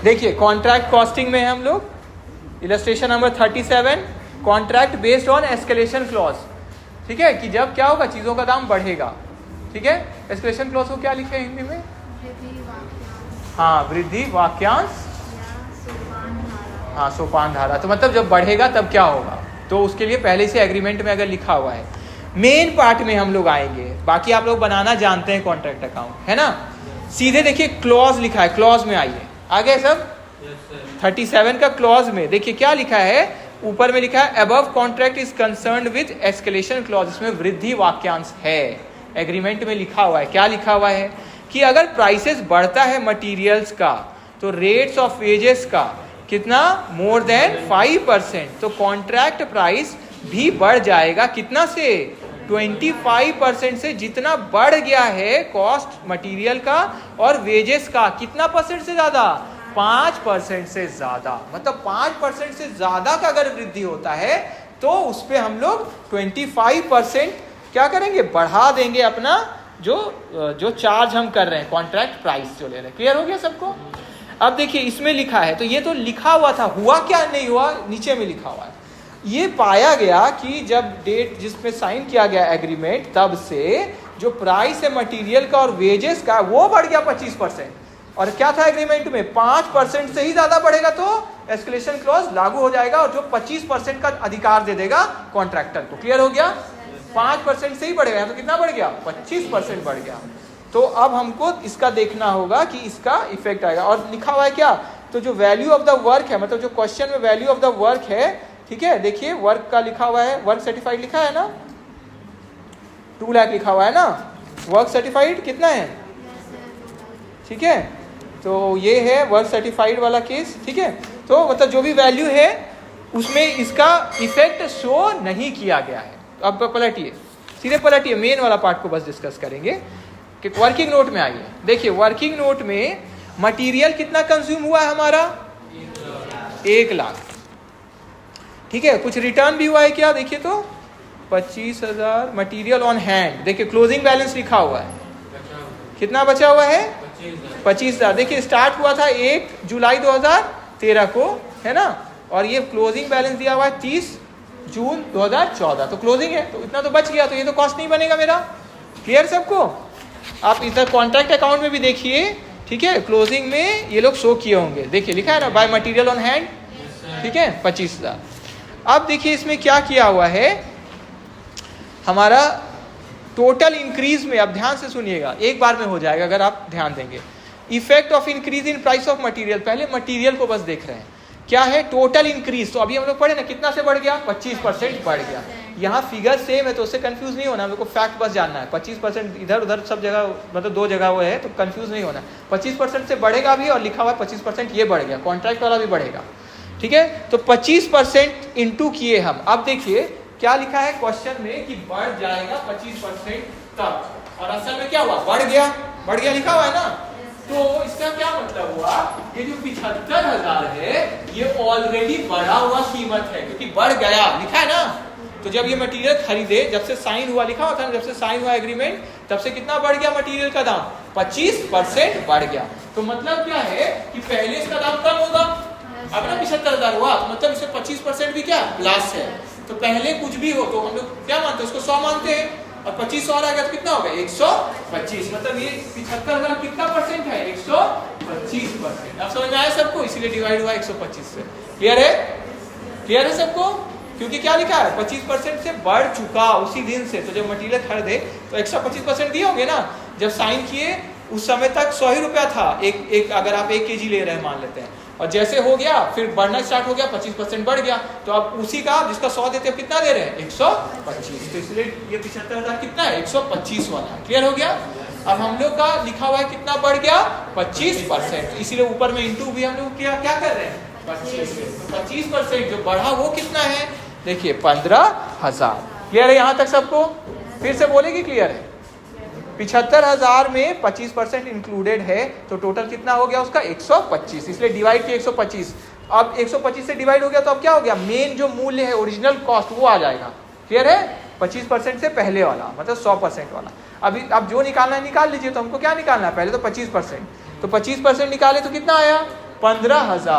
देखिए contract costing में हम लोग illustration number 37, contract based on escalation clause. ठीक है, कि जब क्या होगा, चीज़ों का दाम बढ़ेगा। ठीक है, एस्केलेशन क्लॉज को क्या लिखे हैं हिंदी में? हाँ, वृद्धि वाक्यांश, हाँ सोपान धारा। तो मतलब जब बढ़ेगा तब क्या होगा, तो उसके लिए पहले से एग्रीमेंट में अगर लिखा हुआ है। मेन पार्ट में हम लोग आएंगे, बाकी आप लोग बनाना जानते हैं कॉन्ट्रैक्ट अकाउंट, है ना। सीधे देखिए क्लॉज लिखा है, क्लॉज में आइए आगे सब। 37 का क्लॉज में देखिए क्या लिखा है, ऊपर में लिखा है above contract is concerned with escalation clause. इसमें वृद्धि वाक्यांश है, एग्रीमेंट में लिखा हुआ है। क्या लिखा हुआ है कि अगर प्राइसेस बढ़ता है मटीरियल्स का, तो रेट्स ऑफ वेजेस का कितना, मोर देन 5%, तो कॉन्ट्रैक्ट प्राइस भी बढ़ जाएगा। कितना से, 25% से। जितना बढ़ गया है कॉस्ट मटेरियल का और वेजेस का, कितना परसेंट से ज्यादा, 5% से ज्यादा। मतलब 5% से ज्यादा का अगर वृद्धि होता है तो उस पर हम लोग 25% क्या करेंगे, बढ़ा देंगे अपना जो चार्ज हम कर रहे हैं, कॉन्ट्रैक्ट प्राइस जो ले रहे हैं। क्लियर हो गया सबको? अब देखिए इसमें लिखा है, तो ये तो लिखा हुआ था, हुआ क्या नहीं हुआ नीचे में लिखा हुआ है। ये पाया गया कि जब डेट जिसमें साइन किया गया एग्रीमेंट, तब से जो प्राइस है मटेरियल का और वेजेस का वो बढ़ गया 25%। और क्या था एग्रीमेंट में, 5% से ही ज्यादा बढ़ेगा तो एस्केलेशन क्लॉज लागू हो जाएगा और जो 25% का अधिकार दे देगा कॉन्ट्रैक्टर को। क्लियर हो गया? 5% से ही बढ़ेगा तो कितना बढ़ गया, 25% बढ़ गया। तो अब हमको इसका देखना होगा कि इसका इफेक्ट आएगा। और लिखा हुआ है क्या, तो जो वैल्यू ऑफ द वर्क है, मतलब जो क्वेश्चन में वैल्यू ऑफ द वर्क है, ठीक है, देखिए वर्क का लिखा हुआ है, वर्क सर्टिफाइड लिखा है ना, 2 लाख लिखा हुआ है ना, वर्क सर्टिफाइड कितना है, ठीक है, तो ये है वर्क सर्टिफाइड वाला केस। ठीक है, तो मतलब जो भी वैल्यू है उसमें इसका इफेक्ट शो नहीं किया गया है। अब पलटिए, सीधे पलटिए, मेन वाला पार्ट को बस डिस्कस करेंगे कि वर्किंग नोट में आइए। देखिए वर्किंग नोट में मटेरियल कितना कंज्यूम हुआ है हमारा, 1 लाख। ठीक है, कुछ रिटर्न भी हुआ है क्या, देखिए तो 25,000 मटेरियल ऑन हैंड। देखिए क्लोजिंग बैलेंस लिखा हुआ है, कितना बचा हुआ है, 25,000। देखिए स्टार्ट हुआ था 1 जुलाई 2013 को, है ना, और ये क्लोजिंग बैलेंस दिया हुआ है 30 जून 2014, तो क्लोजिंग है, तो इतना तो बच गया, तो ये तो कॉस्ट नहीं बनेगा मेरा। क्लियर सबको? आप इधर कॉन्ट्रैक्ट अकाउंट में भी देखिए, ठीक है, क्लोजिंग में ये लोग शो किए होंगे, देखिए लिखा है ना, बाय मटेरियल ऑन हैंड, ठीक है, 25,000। अब देखिए इसमें क्या किया हुआ है हमारा टोटल इंक्रीज में, अब ध्यान से सुनिएगा, एक बार में हो जाएगा अगर आप ध्यान देंगे। Effect of increase in price of material, पहले मटेरियल को बस देख रहे हैं, क्या है टोटल इंक्रीज। तो अभी हम लोग पढ़े ना, कितना से बढ़ गया, 25% बढ़ गया। यहाँ फिगर सेम है तो उससे कंफ्यूज नहीं होना, मेरे को फैक्ट बस जानना है। 25% इधर उधर सब जगह, मतलब 2 जगह वो है, तो कंफ्यूज नहीं होना। 25% से बढ़ेगा भी, और लिखा हुआ 25% ये बढ़ गया, कॉन्ट्रैक्ट वाला भी बढ़ेगा। ठीक है, तो 25% इंटू किए हम। अब देखिए क्या लिखा है क्वेश्चन में कि बढ़ जाएगा 25% तक, और असल में क्या हुआ, बढ़ गया लिखा हुआ है ना। तो इसका क्या मतलब हुआ, ये जो 75,000 है ये ऑलरेडी बढ़ा हुआ कीमत है, क्योंकि बढ़ गया लिखा है ना। तो जब ये मटेरियल खरीदे, जब से साइन हुआ, लिखा हुआ था ना, जब से साइन हुआ एग्रीमेंट, तब से कितना बढ़ गया मटेरियल का दाम, 25% बढ़ गया। तो मतलब क्या है कि पहले इसका दाम कम होगा, अब ना 75,000 हुआ, तो मतलब इससे 25% भी क्या प्लस है। तो पहले कुछ भी हो तो हम लोग क्या मानते हैं, उसको 100 मानते हैं, और 25 और आ गया तो कितना हो गया, 125। मतलब ये 75,000 कितना परसेंट है, 125%। अब समझ में आया सबको, इसीलिए डिवाइड हुआ 125 से। क्लियर है सबको? क्योंकि क्या लिखा है, 25% से बढ़ चुका उसी दिन से। तो जब मटेरियल खरीदे तो 125% दिए होंगे ना, जब साइन किए उस समय तक 100 ही रुपया था एक, अगर आप 1 kg ले रहे हैं मान लेते हैं, और जैसे हो गया फिर बढ़ना स्टार्ट हो गया, 25% बढ़ गया, तो अब उसी का जिसका 100 देते हैं कितना दे रहे हैं, 125। तो इसलिए ये 75,000 कितना है, 125 वाला। क्लियर हो गया? अब हम लोग का लिखा हुआ है कितना बढ़ गया, 25%, इसीलिए ऊपर में इंटू भी हम लोग क्या कर रहे हैं, 25। 25% जो बढ़ा वो कितना है, देखिए 15,000। क्लियर है यहाँ तक सबको? फिर से बोलेगी, क्लियर है? 75,000 में 25% इंक्लूडेड है, तो टोटल कितना हो गया उसका, 125। इसलिए डिवाइड किया 125। अब 125 से डिवाइड हो गया तो अब क्या हो गया, मेन जो मूल्य है ओरिजिनल कॉस्ट वो आ जाएगा। क्लियर है? 25% से पहले वाला, मतलब 100% वाला। अभी अब जो निकालना है निकाल लीजिए। तो हमको क्या निकालना है, पहले तो 25%, तो 25% निकाले तो कितना आया, 15,000